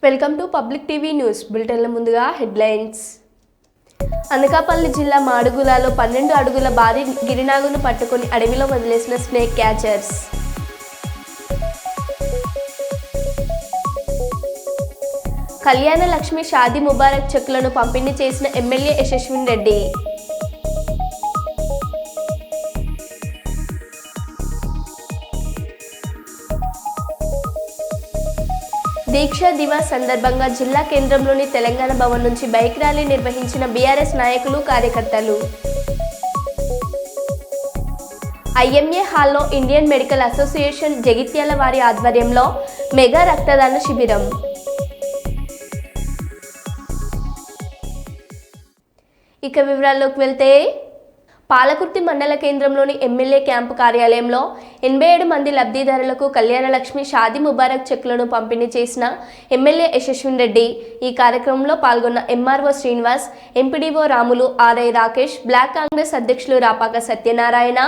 Welcome to public TV news బులెటిన్ల ముందుగా headlines. Anakapalli జిల్లా మాడుగులలో 12 అడుగుల భారీ గిరినాగును పట్టుకొని అడవిలో వదిలేసిన స్నేక్ క్యాచర్స్. కళ్యాణ లక్ష్మి షాదీ ముబారక్ చెక్కులను పంపిణీ చేసిన ఎమ్మెల్యే యశస్విన్ రెడ్డి. దీక్షా దివాస్ సందర్భంగా జిల్లా కేంద్రంలోని తెలంగాణ భవన్ నుంచి బైక్ ర్యాలీ నిర్వహించిన బీఆర్ఎస్ నాయకులు, కార్యకర్తలు. ఐఎంఏ హాల్లో ఇండియన్ మెడికల్ అసోసియేషన్ జగిత్యాల వారి ఆధ్వర్యంలో మెగా రక్తదాన శిబిరం. ఇక వివరాల్లోకి వెళ్తే, పాలకుర్తి మండల కేంద్రంలోని ఎమ్మెల్యే క్యాంపు కార్యాలయంలో 87 మంది లబ్ధిదారులకు కళ్యాణ లక్ష్మి షాదీ ముబారక్ చెక్కులను పంపిణీ చేసిన ఎమ్మెల్యే యశస్విన్ రెడ్డి. ఈ కార్యక్రమంలో పాల్గొన్న MRO Srinivas, MPDO Ramulu, RI Rakesh, block Congress అధ్యక్షులు రాపాక సత్యనారాయణ,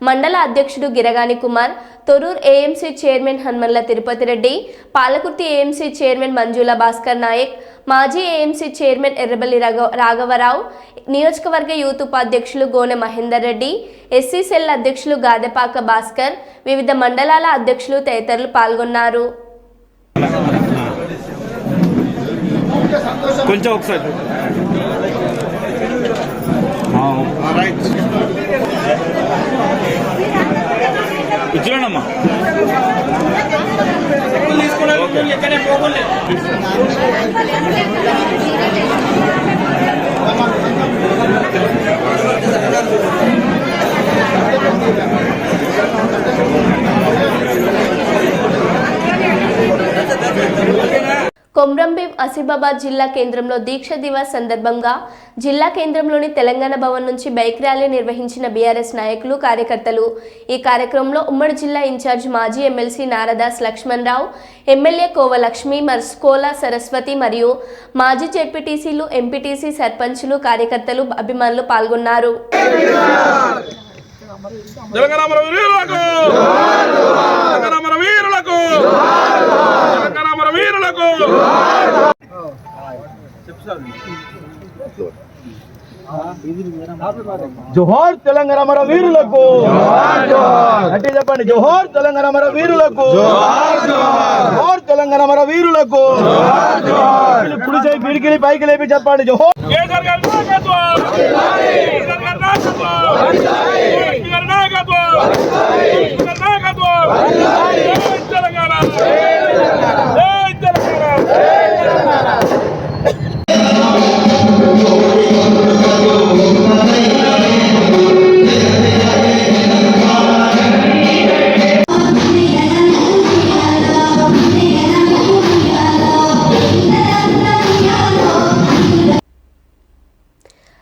మండల అధ్యక్షుడు Giragani Kumar, Thorrur AMC chairman Hanumanla Tirupati Reddy, Palakurthi AMC chairman Manjula Bhaskar Nayak, మాజీ ఏఎంసీ చైర్మన్ ఎర్రబల్లి రాఘవరావు, నియోజకవర్గ యూత్ ఉపాధ్యక్షులు గోనె మహేందర్ రెడ్డి, ఎస్సీ సెల్ అధ్యక్షులు గాదెపాక భాస్కర్, వివిధ మండలాల అధ్యక్షులు తదితరులు పాల్గొన్నారు. కొమ్రంభీం ఆసిఫాబాద్ జిల్లా కేంద్రంలో దీక్ష దివాస్ సందర్భంగా జిల్లా కేంద్రంలోని తెలంగాణ భవన్ నుంచి బైక్ ర్యాలీ నిర్వహించిన బీఆర్ఎస్ నాయకులు, కార్యకర్తలు. ఈ కార్యక్రమంలో ఉమ్మడి జిల్లా ఇన్ఛార్జ్ మాజీ ఎమ్మెల్సీ నారదాస్ లక్ష్మణరావు, ఎమ్మెల్యే కోవలక్ష్మి, మర్స్కోల సరస్వతి మరియు మాజీ జెడ్పీటీసీలు, ఎంపీటీసీ, సర్పంచులు, కార్యకర్తలు, అభిమానులు పాల్గొన్నారు. జోహార్ తెలంగాణ మన వీరులకు, అంటే చెప్పండి జోహార్ తెలంగాణ మన వీరులకు, జోహార్ తెలంగాణ మన వీరులకు. ఇప్పుడు చేయి పిడికిలి పైకి లేపి చెప్పండి జోహార్.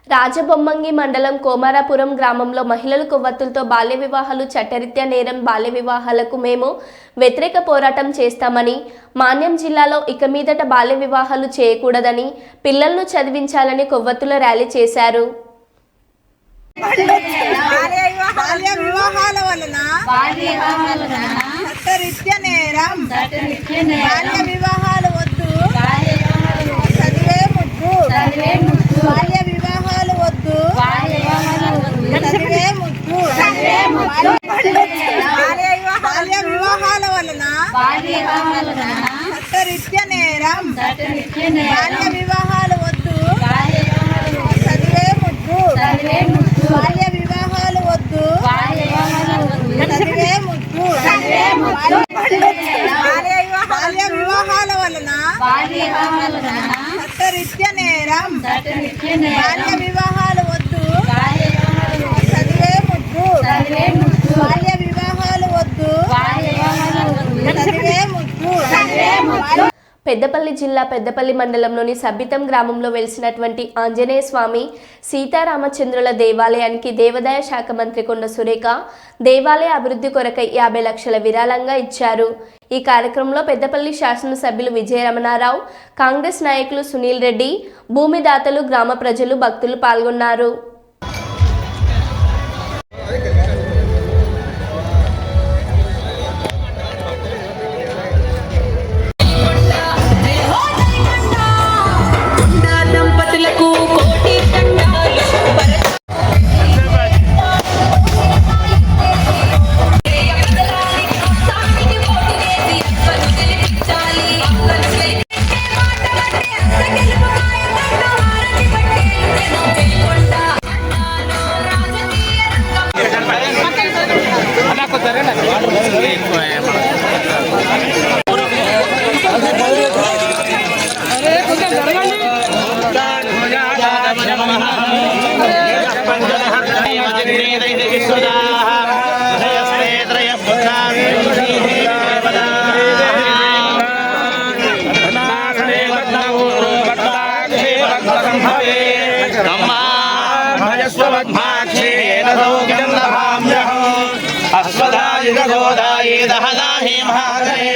రాజబొమ్మంగి మండలం కోమారాపురం గ్రామంలో మహిళలు కొవ్వొత్తులతో బాల్య వివాహాలు చట్టరీత్యా నేరం, బాల్య వివాహాలకు మేము వ్యతిరేక పోరాటం చేస్తామని, మాన్యం జిల్లాలో ఇక మీదట బాల్య వివాహాలు చేయకూడదని, పిల్లలను చదివించాలని కొవ్వొత్తుల ర్యాలీ చేశారు. వివాహాల వలన చట్టరీత్యా నేరం, బాల్య వివాహాలు వద్దు, చదివే ముద్దు, బాల్య వివాహాలు వద్దు, చదివే ముద్దు. బాల్య వివాహాల వలన చట్టరీత్యా నేరం, బాల్య వివాహాలు వద్దు, చదివే ముద్దు, బాల్య వివాహాలు వద్దు, చదివే ముద్దు. పెద్దపల్లి జిల్లా పెద్దపల్లి మండలంలోని సబ్బితం గ్రామంలో వెలిసినటువంటి ఆంజనేయ స్వామి, సీతారామచంద్రుల దేవాలయానికి దేవాదాయ శాఖ మంత్రి కొండ సురేఖ దేవాలయ అభివృద్ధి కొరకై 50 లక్షల విరాళంగా ఇచ్చారు. ఈ కార్యక్రమంలో పెద్దపల్లి శాసనసభ్యులు విజయరమణారావు, కాంగ్రెస్ నాయకులు సునీల్ రెడ్డి, భూమిదాతలు, గ్రామ ప్రజలు, భక్తులు పాల్గొన్నారు. అశ్వదాయుధోదాయే దహదాహి మహాగణే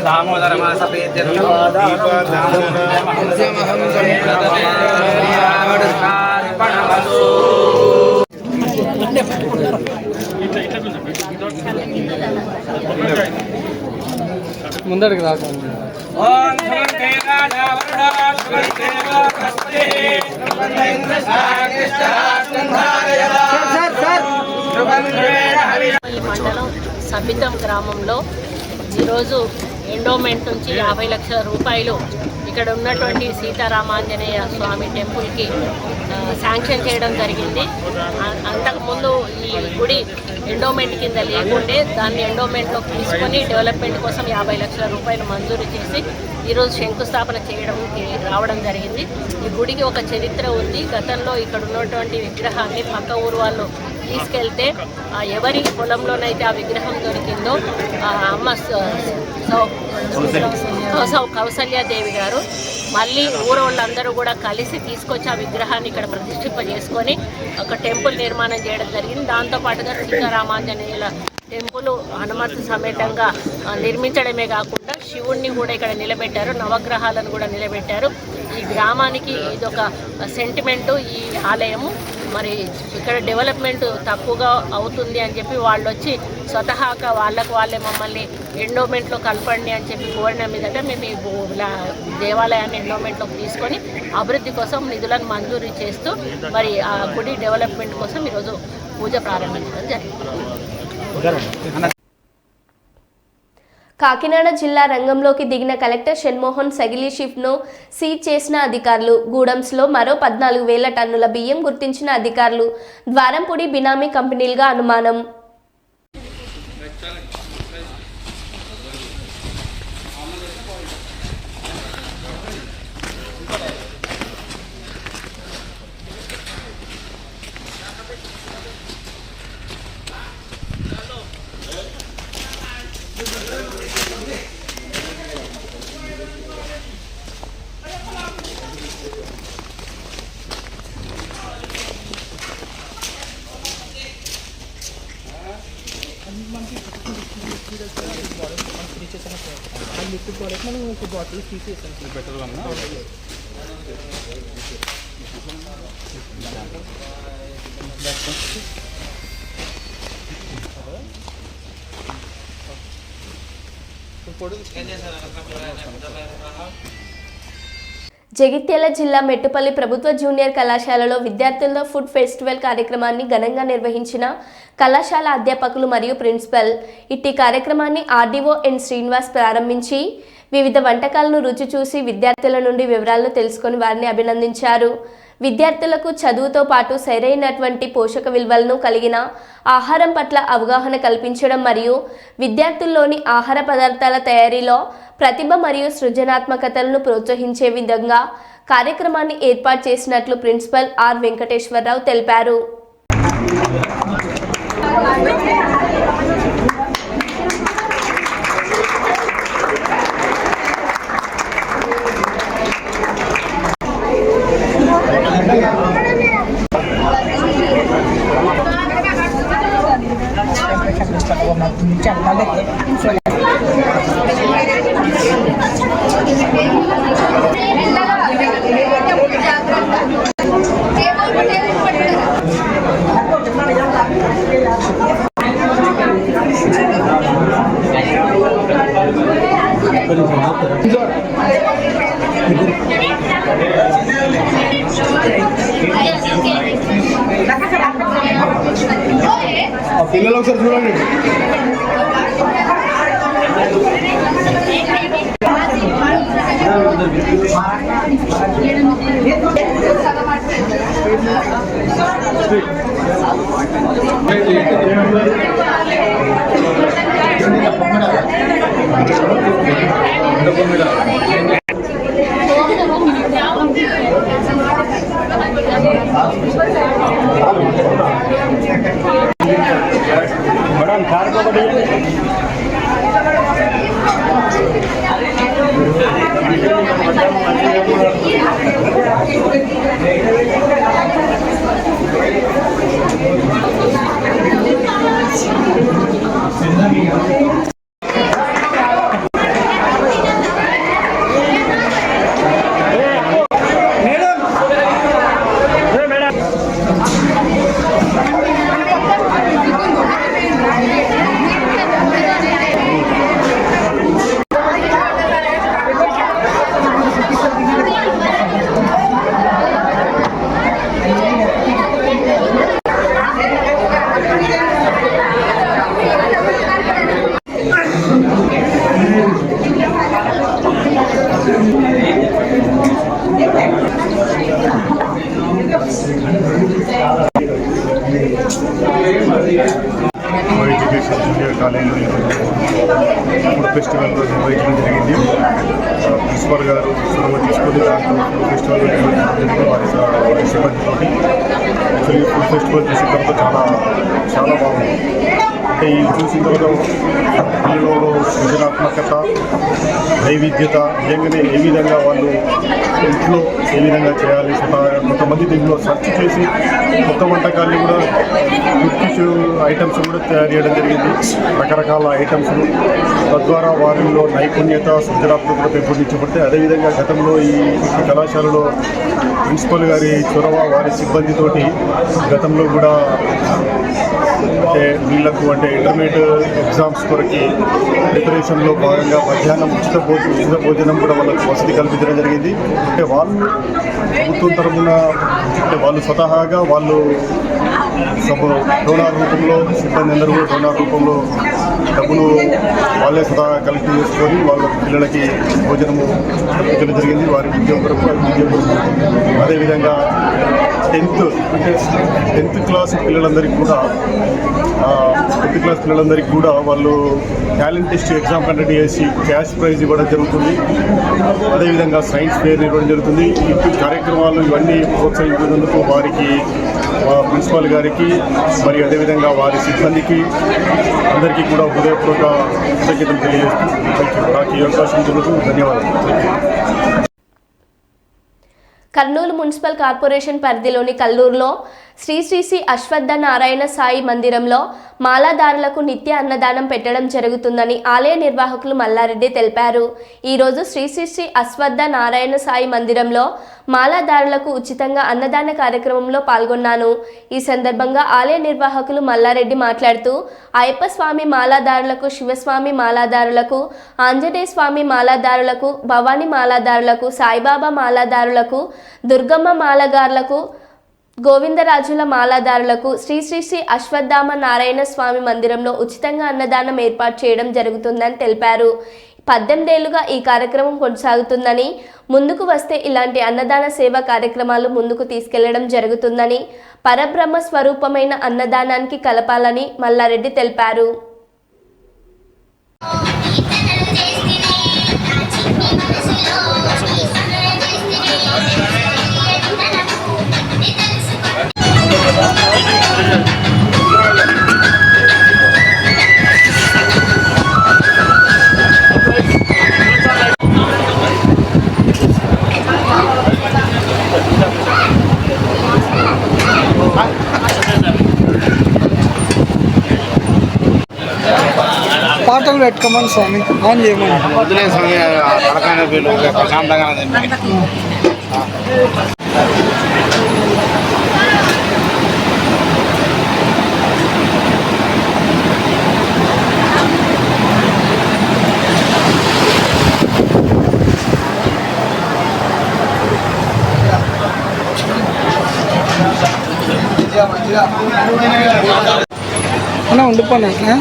దామోదర మాస ముందరికి రాకండి. ఈ మండలం సబితం గ్రామంలో ఈరోజు ఎండోమెంట్ నుంచి 50 లక్షల రూపాయలు ఇక్కడ ఉన్నటువంటి సీతారామాంజనేయ స్వామి టెంపుల్కి శాంక్షన్ చేయడం జరిగింది. అంతకుముందు ఈ గుడి ఎండోమెంట్ కింద లేకుంటే దాన్ని ఎండోమెంట్లోకి తీసుకొని డెవలప్మెంట్ కోసం 50 లక్షల రూపాయలు మంజూరు చేసి ఈరోజు శంకుస్థాపన చేయడానికి రావడం జరిగింది. ఈ గుడికి ఒక చరిత్ర ఉంది. గతంలో ఇక్కడ ఉన్నటువంటి విగ్రహాన్ని పక్క ఊరు వాళ్ళు తీసుకెళ్తే ఎవరి పొలంలోనైతే ఆ విగ్రహం దొరికిందో అమ్మ కౌసల్యాదేవి గారు మళ్ళీ ఊరోళ్ళందరూ కూడా కలిసి తీసుకొచ్చి ఆ విగ్రహాన్ని ఇక్కడ ప్రతిష్ఠింపజేసుకొని ఒక టెంపుల్ నిర్మాణం చేయడం జరిగింది. దాంతోపాటుగా సీతారామాంజనేయుల టెంపుల్ హనుమంతు సమేతంగా నిర్మించడమే కాకుండా శివుణ్ణి కూడా ఇక్కడ నిలబెట్టారు, నవగ్రహాలను కూడా నిలబెట్టారు. ఈ గ్రామానికి ఇదొక సెంటిమెంటు ఈ ఆలయము. మరి ఇక్కడ డెవలప్మెంట్ తక్కువగా అవుతుంది అని చెప్పి వాళ్ళు వచ్చి స్వతహాగా వాళ్ళే మమ్మల్ని ఎండోమెంట్లో కలపండి అని చెప్పి కోరిన మీదట మేము ఈ దేవాలయాన్ని ఎండోమెంట్లోకి తీసుకొని అభివృద్ధి కోసం నిధులను మంజూరు చేస్తూ మరి ఆ గుడి డెవలప్మెంట్ కోసం ఈరోజు పూజ ప్రారంభించడం జరిగింది. కాకినాడ జిల్లా రంగంలోకి దిగిన కలెక్టర్ షణ్మోహన్ సగిలీ షిఫ్ట్ను సీజ్ చేసిన అధికారులు. గూడెంస్లో మరో 14,000 టన్నుల బియ్యం గుర్తించిన అధికారులు. ద్వారంపూడి బినామీ కంపెనీలుగా అనుమానం. జగిత్యాల జిల్లా మెట్టుపల్లి ప్రభుత్వ జూనియర్ కళాశాలలో విద్యార్థులతో ఫుడ్ ఫెస్టివల్ కార్యక్రమాన్ని ఘనంగా నిర్వహించిన కళాశాల అధ్యాపకులు మరియు ప్రిన్సిపల్. ఇట్టి కార్యక్రమాన్ని ఆర్డీఓ ఎన్ శ్రీనివాస్ ప్రారంభించి వివిధ వంటకాలను రుచి చూసి విద్యార్థుల నుండి వివరాలను తెలుసుకొని వారిని అభినందించారు. విద్యార్థులకు చదువుతో పాటు సరైనటువంటి పోషక విలువలను కలిగిన ఆహారం పట్ల అవగాహన కల్పించడం మరియు విద్యార్థుల్లోని ఆహార పదార్థాల తయారీలో ప్రతిభ మరియు సృజనాత్మకతలను ప్రోత్సహించే విధంగా కార్యక్రమాన్ని ఏర్పాటు చేసినట్లు ప్రిన్సిపల్ ఆర్ వెంకటేశ్వరరావు తెలిపారు. పిల్లలు ఒకసారి చూడండి. మేడం కార్ ఒకటి ఎడ్యుకేషన్ జూనియర్ కాలేజీలో ఫుడ్ ఫెస్టివల్ నిర్వహించడం జరిగింది. ప్రిన్సిపల్ గారు చొరవ తీసుకొని దాంట్లో ఫుడ్ ఫెస్టివల్ నిర్వహించడం వారి సిబ్బందితో యాక్చువల్లీ ఫుడ్ ఫెస్టివల్ చూసిన తర్వాత చాలా బాగుంది. అంటే ఈ చూసిన తర్వాత పిల్లలలో సృజనాత్మకత, వైవిధ్యత నిజంగానే ఏ విధంగా వాళ్ళు ఇంట్లో ఏ విధంగా చేయాలి, కొంతమంది దీంట్లో సెర్చ్ చేసి కొత్త వంటకాన్ని కూడా గుర్తించు ఐటమ్స్ కూడా తయారు చేయడం జరిగింది. రకరకాల ఐటమ్స్ తద్వారా వారిలో నైపుణ్యత, సృజనాత్మకత పెంపొందించబడితే అదేవిధంగా గతంలో ఈ కళాశాలలో ప్రిన్సిపల్ గారి చొరవ వారి సిబ్బందితోటి గతంలో కూడా అంటే వీళ్లకు అంటే ఇంటర్మీడియట్ ఎగ్జామ్స్ కొరకి ప్రిపరేషన్లో భాగంగా మధ్యాహ్నం ఉచిత భోజనం కూడా వాళ్ళకి వసతి కల్పించడం జరిగింది. అంటే వాళ్ళు ప్రభుత్వం తరఫున అంటే వాళ్ళు స్వతహాగా వాళ్ళు డోనార్ రూపంలో సిబ్బంది అందరూ కూడా డోనార్ రూపంలో డబ్బులు వాళ్ళే స్వతహాగా కలెక్ట్ చేసుకొని వాళ్ళ పిల్లలకి భోజనము కల్పించడం జరిగింది. వారి విద్య కొరకు అదేవిధంగా 10th క్లాస్ పిల్లలందరికీ కూడా వాళ్ళు టాలెంట్ టెస్ట్ ఎగ్జామ్ కండక్ట్ చేసి క్యాష్ ప్రైజ్ ఇవ్వడం జరుగుతుంది. అదేవిధంగా సైన్స్ ఫేర్ ఇవ్వడం జరుగుతుంది. ఈ కార్యక్రమాలు ఇవన్నీ ప్రోత్సహించినందుకు వారికి ప్రిన్సిపాల్ గారికి మరి అదేవిధంగా వారి సిబ్బందికి అందరికీ కూడా హృదయపూర్వక కృతజ్ఞతలు తెలియజేస్తూ నాకు ఈ అవకాశం ఇచ్చినందుకు ధన్యవాదాలు. కర్నూలు మున్సిపల్ కార్పొరేషన్ పరిధిలోని కల్లూరులో శ్రీ శ్రీ శ్రీ అశ్వత్థ నారాయణ సాయి మందిరంలో మాలాదారులకు నిత్య అన్నదానం పెట్టడం జరుగుతుందని ఆలయ నిర్వాహకులు మల్లారెడ్డి తెలిపారు. ఈరోజు శ్రీ శ్రీ శ్రీ అశ్వత్థ నారాయణ సాయి మందిరంలో మాలాదారులకు ఉచితంగా అన్నదాన కార్యక్రమంలో పాల్గొన్నాను. ఈ సందర్భంగా ఆలయ నిర్వాహకులు మల్లారెడ్డి మాట్లాడుతూ అయ్యప్ప స్వామి మాలాదారులకు, శివస్వామి మాలాదారులకు, ఆంజనేయ స్వామి మాలాదారులకు, భవానీ మాలాదారులకు, సాయిబాబా మాలాదారులకు, దుర్గమ్మ మాలగారులకు, గోవిందరాజుల మాలాదారులకు శ్రీ శ్రీ శ్రీ అశ్వత్థామ నారాయణ స్వామి మందిరంలో ఉచితంగా అన్నదానం ఏర్పాటు చేయడం జరుగుతుందని తెలిపారు. 18 ఏళ్లుగా ఈ కార్యక్రమం కొనసాగుతుందని, ముందుకు వస్తే ఇలాంటి అన్నదాన సేవా కార్యక్రమాలు ముందుకు తీసుకెళ్లడం జరుగుతుందని, పరబ్రహ్మ స్వరూపమైన అన్నదానానికి కలపాలని మల్లారెడ్డి తెలిపారు. పాటలు పెట్టుకోమని స్వామి ఆన్ చేయమని. వదిలే స్వామి అడగానే వీళ్ళు ప్రశాంతంగా అన్నా ఉండిపోయినా అట్లా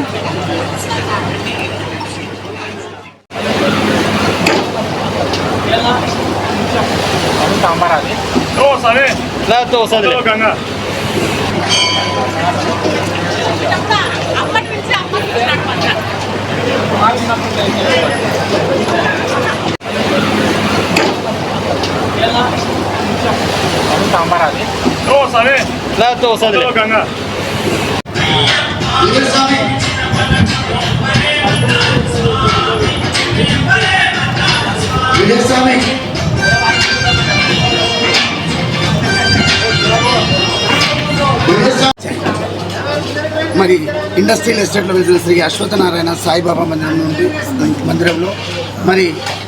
మరి ఇండస్ట్రియల్ ఎస్టేట్లో వెళ్తున్న శ్రీ అశ్వత్థనారాయణ సాయిబాబా మందిరంలో మరి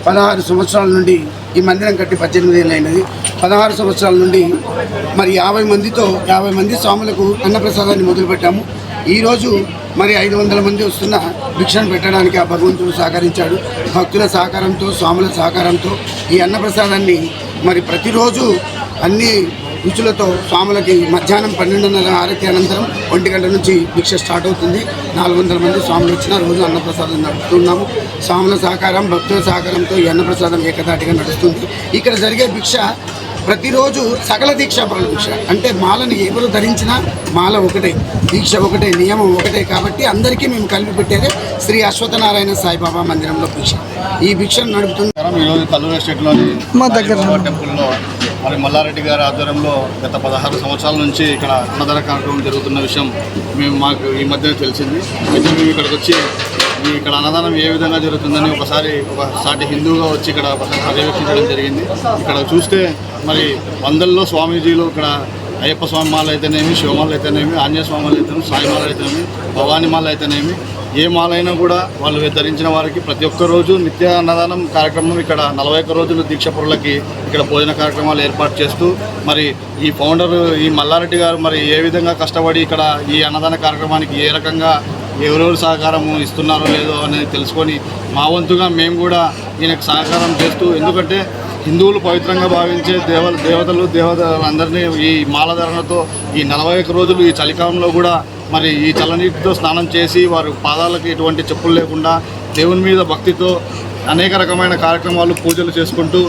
16 సంవత్సరాల నుండి ఈ మందిరం కట్టి 18 ఏళ్ళు అయినది. 16 సంవత్సరాల నుండి మరి 50 మంది స్వాములకు అన్నప్రసాదాన్ని మొదలుపెట్టాము. ఈరోజు మరి 500 మంది వస్తున్న భిక్షను పెట్టడానికి ఆ భగవంతుడు సహకరించాడు. భక్తుల సహకారంతో, స్వాముల సహకారంతో ఈ అన్నప్రసాదాన్ని మరి ప్రతిరోజు అన్ని రుచులతో స్వాములకి మధ్యాహ్నం 12:30 ఆరతి అనంతరం 1 గంట నుంచి భిక్ష స్టార్ట్ అవుతుంది. 400 మంది స్వాములు వచ్చిన రోజు అన్నప్రసాదం నడుపుతున్నాము. స్వాముల సహకారం, భక్తుల సహకారంతో ఈ అన్నప్రసాదం ఏకతాటిగా నడుస్తుంది. ఇక్కడ జరిగే భిక్ష ప్రతిరోజు సకల దీక్షాపరుల భిక్ష, అంటే మాలను ఎవరు ధరించినా మాల ఒకటే, దీక్ష ఒకటే, నియమం ఒకటే. కాబట్టి అందరికీ మేము కలిపి పెట్టేదే శ్రీ అశ్వత్థనారాయణ సాయిబాబా మందిరంలో భిక్ష. ఈ భిక్షను నడుపుతుంది. ఈరోజు కల్లూరు ఎస్టేట్లోని మా దగ్గర టెంపుల్లో మరి మల్లారెడ్డి గారి ఆధ్వర్యంలో గత 16 సంవత్సరాల నుంచి ఇక్కడ అన్నదాన కార్యక్రమం జరుగుతున్న విషయం మాకు ఈ మధ్య తెలిసింది. అయితే మేము ఇక్కడికి వచ్చి ఇక్కడ అన్నదానం ఏ విధంగా జరుగుతుందని ఒకసారి సాటి హిందువుగా వచ్చి ఇక్కడ పర్యవేక్షించడం జరిగింది. ఇక్కడ చూస్తే మరి వందల్లో స్వామీజీలు ఇక్కడ అయ్యప్ప స్వామి మాల అయితేనేమి, శివమాల అయితేనేమి, ఆంజనేయ స్వామి అయితేనేమి, సాయి మాల అయితేనేమి, భవానీ మాల అయితేనేమి, ఏ మాలైనా కూడా వాళ్ళు ధరించిన వారికి ప్రతి ఒక్క రోజు నిత్య అన్నదానం కార్యక్రమం ఇక్కడ 41 రోజులు దీక్షపరులకి ఇక్కడ భోజన కార్యక్రమాలు ఏర్పాటు చేస్తూ మరి ఈ ఫౌండర్ ఈ మల్లారెడ్డి గారు మరి ఏ విధంగా కష్టపడి ఇక్కడ ఈ అన్నదాన కార్యక్రమానికి ఏ రకంగా ఎవరెవరు సహకారం ఇస్తున్నారో లేదో అనేది తెలుసుకొని మా వంతుగా మేము కూడా ఈయనకు సహకారం చేస్తూ, ఎందుకంటే హిందువులు పవిత్రంగా భావించే దేవతలందరినీ ఈ మాలధారణతో ఈ 41 రోజులు ఈ చలికాలంలో కూడా మరి ఈ చల్లనీటితో స్నానం చేసి వారు పాదాలకు ఎటువంటి చెప్పులు లేకుండా దేవుని మీద భక్తితో అనేక రకమైన కార్యక్రమాలు, పూజలు చేసుకుంటూ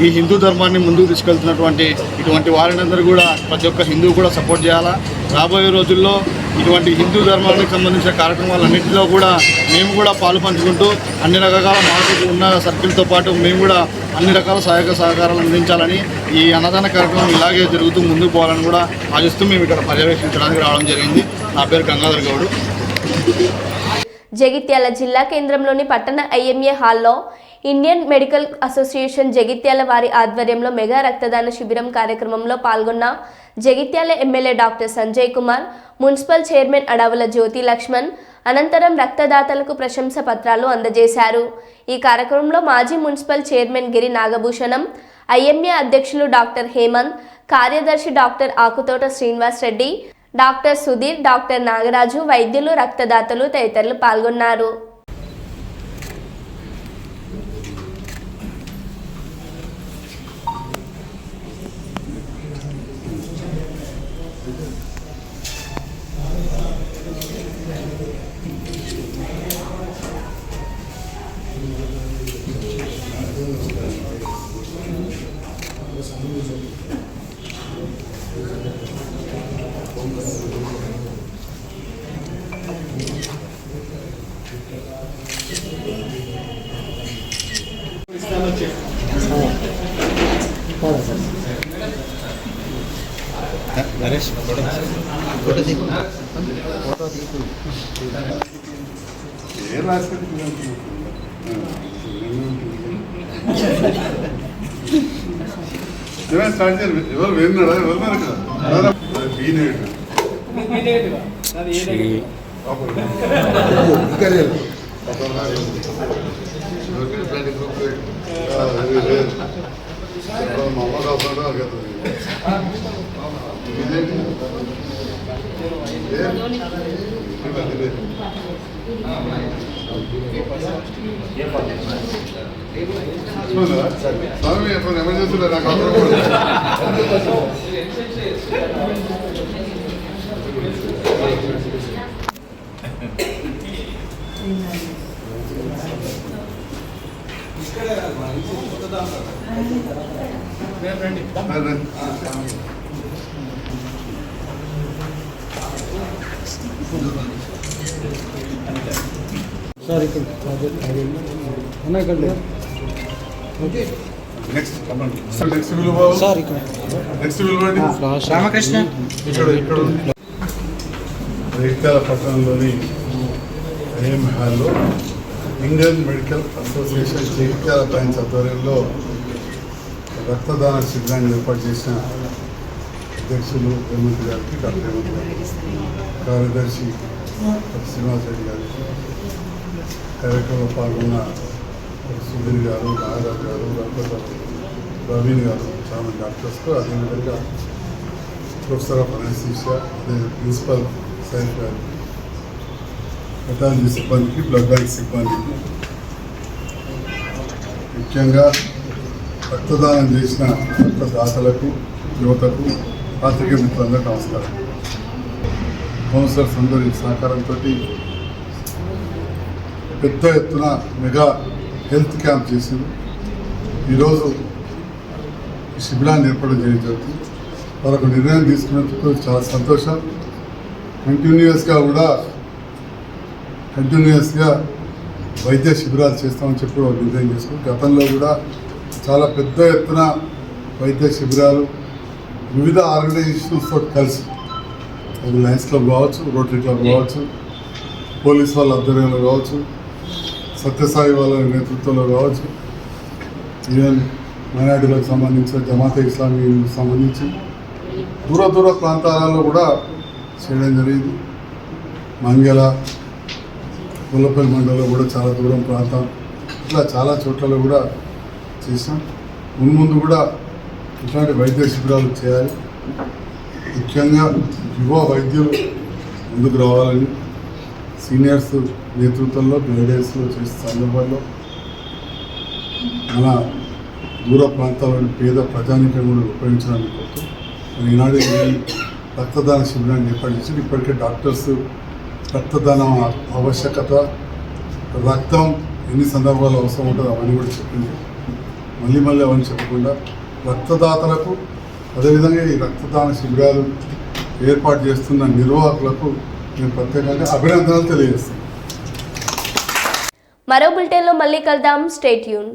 ఈ హిందూ ధర్మాన్ని ముందుకు తీసుకెళ్తున్నటువంటి ఇటువంటి వారినందరూ కూడా ప్రతి ఒక్క హిందువు కూడా సపోర్ట్ చేయాలా. రాబోయే రోజుల్లో ఇటువంటి హిందూ ధర్మానికి సంబంధించిన కార్యక్రమాలన్నింటిలో కూడా మేము కూడా పాలు పంచుకుంటూ అన్ని రకాల మాకు ఉన్న సర్కిల్తో పాటు మేము కూడా అన్ని రకాల సహాయక సహకారాలు అందించాలని, ఈ అన్నదాన కార్యక్రమం ఇలాగే జరుగుతూ ముందుకు పోవాలని కూడా ఆశిస్తూ మేము ఇక్కడ పర్యవేక్షించడానికి రావడం జరిగింది. నా పేరు గంగాధర్ గౌడ్. జగిత్యాల జిల్లా కేంద్రంలోని పట్టణ ఐఎంఏ హాల్లో ఇండియన్ మెడికల్ అసోసియేషన్ జగిత్యాల వారి ఆధ్వర్యంలో మెగా రక్తదాన శిబిరం కార్యక్రమంలో పాల్గొన్న Jagtial MLA doctor Sanjay Kumar, municipal chairman అడవుల జ్యోతి లక్ష్మణ్ అనంతరం రక్తదాతలకు ప్రశంస పత్రాలు అందజేశారు. ఈ కార్యక్రమంలో మాజీ మున్సిపల్ చైర్మన్ గిరి నాగభూషణం, ఐఎంఏ అధ్యక్షులు డాక్టర్ హేమంత్, కార్యదర్శి doctor Akuthota Srinivas Reddy, doctor Sudheer, doctor Nagaraju, వైద్యులు, రక్తదాతలు తదితరులు పాల్గొన్నారు. స్టార్ట్ చేయాలి. ఎవరు విన్నాడా ఎవరు స్వామి ఎప్పుడు ఎమర్జెన్సీ నాకు సార్ ఇక్కడ నెక్స్ట్ విలువ సార్ ఇక్కడ రామకృష్ణ ఇక్కడ జగిత్యాల పట్టణంలోని ఐఎం హాల్లో Indian medical association Jagtial branch ఆధ్వర్యంలో రక్తదాన శిబిరాన్ని ఏర్పాటు చేసిన అధ్యక్షులు హేమంత్ గారికి, డాక్టర్ హేమంత్ గారికి, కార్యదర్శి శ్రీనివాస్ రెడ్డి గారికి, కార్యక్రమంలో పాల్గొన్న సుధీర్ గారు, నాగరాజు గారు, ప్రవీణ్ గారు, చాలా డాక్టర్స్కు, అదేవిధంగా ప్రొఫెసర్ ఆఫ్ అనస్థీషియా, అదే ప్రిన్సిపల్ సైన్స్ గారు, పెథాలజీ సిబ్బందికి, బ్లడ్ బ్యాంక్ సిబ్బందికి, ముఖ్యంగా రక్తదానం చేసిన రక్తదాతలకు, యువతకు, పాత్రికేయ మిత్రులందరికీ నమస్కారం. కౌన్సిలర్స్ అందరి సహకారంతో పెద్ద ఎత్తున మెగా హెల్త్ క్యాంప్ చేసింది. ఈరోజు శిబిరాన్ని ఏర్పాటు చేయడం జరుగుతుంది. వాళ్ళకు నిర్ణయం తీసుకున్నందుకు చాలా సంతోషం. కంటిన్యూస్గా వైద్య శిబిరాలు చేస్తామని చెప్పి వాళ్ళు నిర్ణయం చేసుకుని గతంలో కూడా చాలా పెద్ద ఎత్తున వైద్య శిబిరాలు వివిధ ఆర్గనైజేషన్స్తో కలిసి, అది లయన్స్ క్లబ్ కావచ్చు, రోటరీ క్లబ్ కావచ్చు, పోలీస్ వాళ్ళ ఆధ్వర్యంలో కావచ్చు, సత్యసాయి వాళ్ళ నేతృత్వంలో కావచ్చు, ఈవెన్ మైనార్టీలకు సంబంధించిన జమాతే ఇస్లామీకి సంబంధించి దూర ప్రాంతాలలో కూడా చేయడం జరిగింది. మంగళ, పుల్లపల్లి మండలంలో కూడా చాలా దూరం ప్రాంతం, ఇట్లా చాలా చోట్లలో కూడా చేసాం. ముందు కూడా ఇట్లాంటి వైద్య శిబిరాలు చేయాలి. ముఖ్యంగా యువ వైద్యులు ముందుకు రావాలని సీనియర్స్ నేతృత్వంలో గైడెన్స్లో చేసే సందర్భాల్లో మన దూర ప్రాంతాల్లోని పేద ప్రజానీకం కూడా ఉపయోగించడానికి కోసం ఈనాడు రక్తదాన శిబిరాన్ని ఏర్పాటు చేసి ఇప్పటికే డాక్టర్స్ రక్తదానం ఆవశ్యకత, రక్తం ఎన్ని సందర్భాల్లో అవసరం ఉంటుందో అవన్నీ కూడా చెప్పింది. మళ్ళీ అవన్నీ చెప్పకుండా రక్తదాతలకు, అదేవిధంగా ఈ రక్తదాన శిబిరాలు ఏర్పాటు చేస్తున్న నిర్వాహకులకు నేను ప్రత్యేకంగా అభినందనలు తెలియజేస్తాను. మరో బులెటిన్లో మళ్ళీ కలుద్దాం. Stay tune.